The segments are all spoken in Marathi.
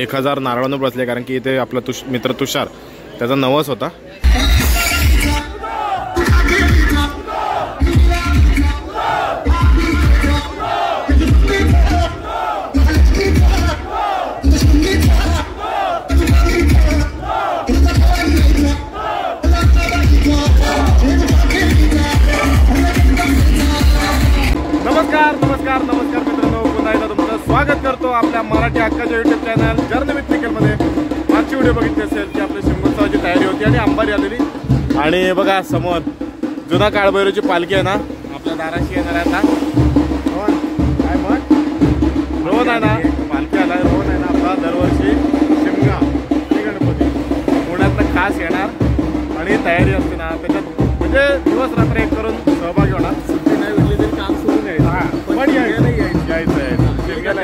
1000 नारळांवर बसले, कारण की इथे आपला मित्र तुषार त्याचा नवस होता। नमस्कार मित्रांनो, पुन्हा एकदा तुमचं स्वागत करतो आपल्या मराठी हक्काच्या YouTube चॅनल जर्नी विथ निखिलमध्ये। मागची व्हिडिओ बघितली असेल की आपल्या शिमगोत्सवाची तयारी होती आणि अंबारी आलेली, आणि बघा समोर जुना काळभैरवची पालखी आहे ना, आपल्या दाराशी येणार आहे आता। काय मग रोहन आहे ना, पालखी आला रोहन आहे ना आपला दरवर्षी शिमगा आणि गणपती पुण्यातनं खास येणार आणि तयारी असते ना, त्याच्यात म्हणजे दिवस रात्र एक करून सहभागी होणार। सुट्टी नाही भेटली तरी काम सुरू नाही, पण यायचं शिमग्याला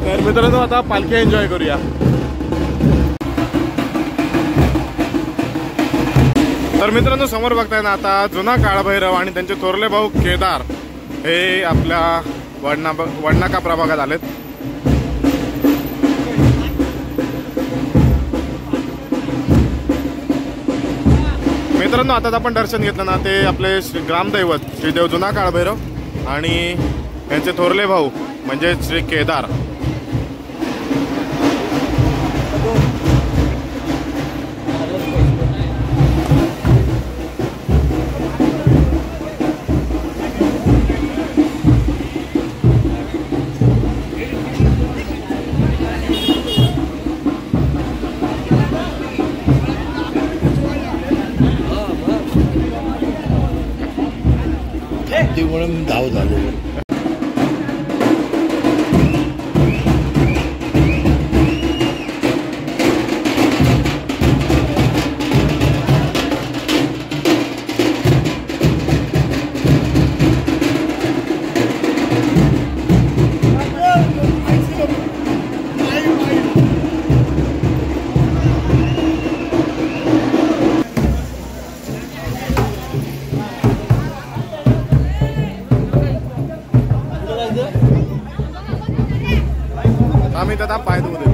तर मित्रांनो आता पालखी एन्जॉय करूया। तर मित्रांनो समोर बघताय ना आता जुना काळभैरव आणि त्यांचे थोरले भाऊ केदार हे आपल्या वडनाका प्रभागात आलेत। मित्रांनो आता आपण दर्शन घेतलं ना, ते आपले ग्रामदैवत श्रीदेव जुना काळभैरव आणि त्यांचे थोरले भाऊ म्हणजे श्री केदार। म्हणून धाव झालो। आम्ही त्याचा पाय धुवू दे।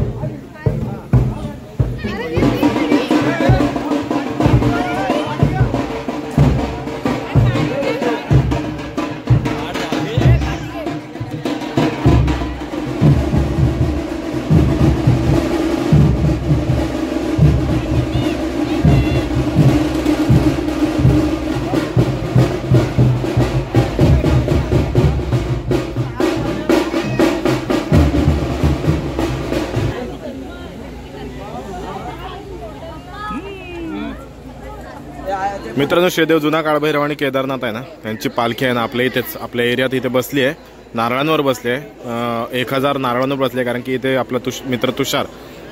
मित्रांनो श्रीदेव जुना काळभैरव आणि केदारनाथ आहे ना, त्यांची पालखी आहे ना आपल्या इथेच आपल्या एरियात इथे बसली आहे, नारळांवर बसली आहे। 1000 नारळांवर बसले, कारण की इथे आपला मित्र तुषार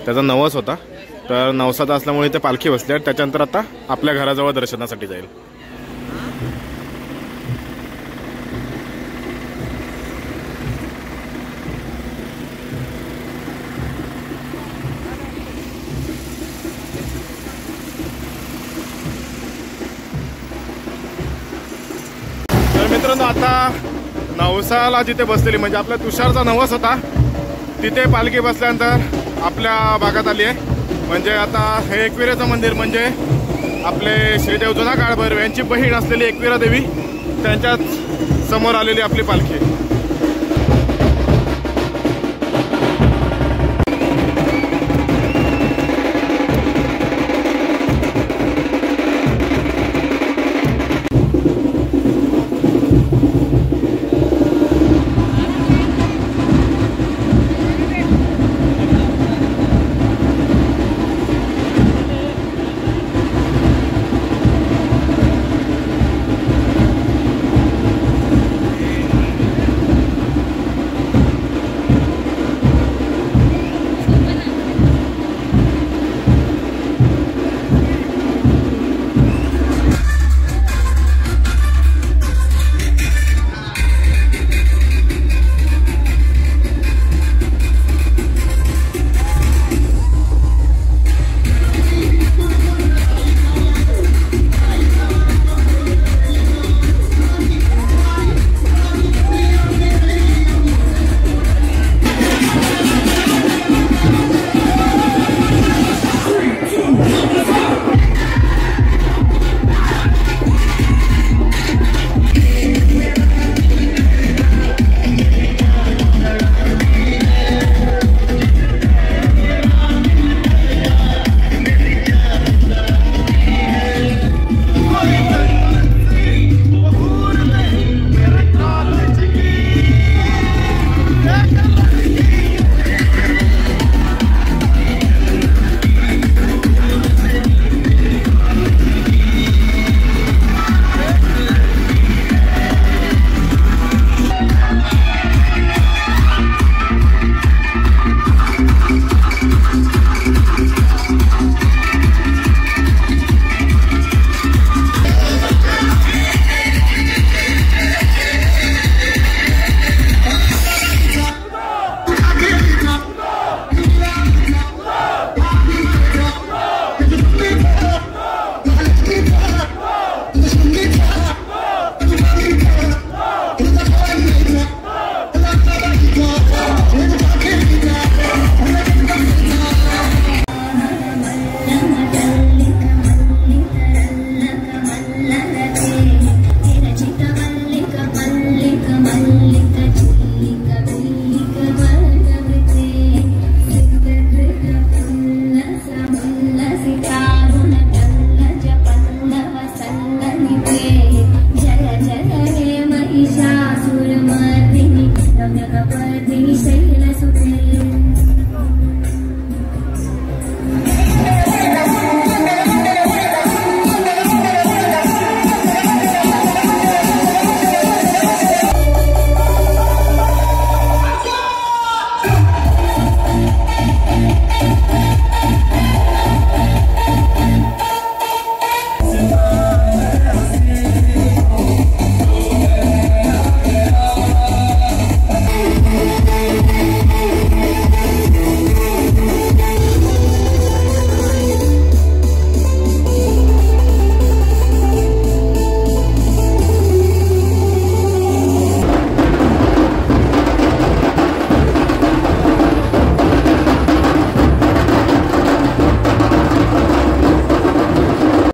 त्याचा नवस होता, तर नवसाचा असल्यामुळे इथे पालखी बसली आहे। त्याच्यानंतर आता आपल्या घराजवळ दर्शनासाठी जाईल। मित्रांनो आता नवसाला जिथे बसलेली म्हणजे आपल्या तुषारचा नवस होता तिथे पालखी बसल्यानंतर आपल्या भागात आली आहे। म्हणजे आता हे एकविरेचं मंदिर म्हणजे आपले श्रीदेव जुना काळभैरव यांची बहीण असलेली एकविरा देवी त्यांच्याच समोर आलेली आपली पालखी।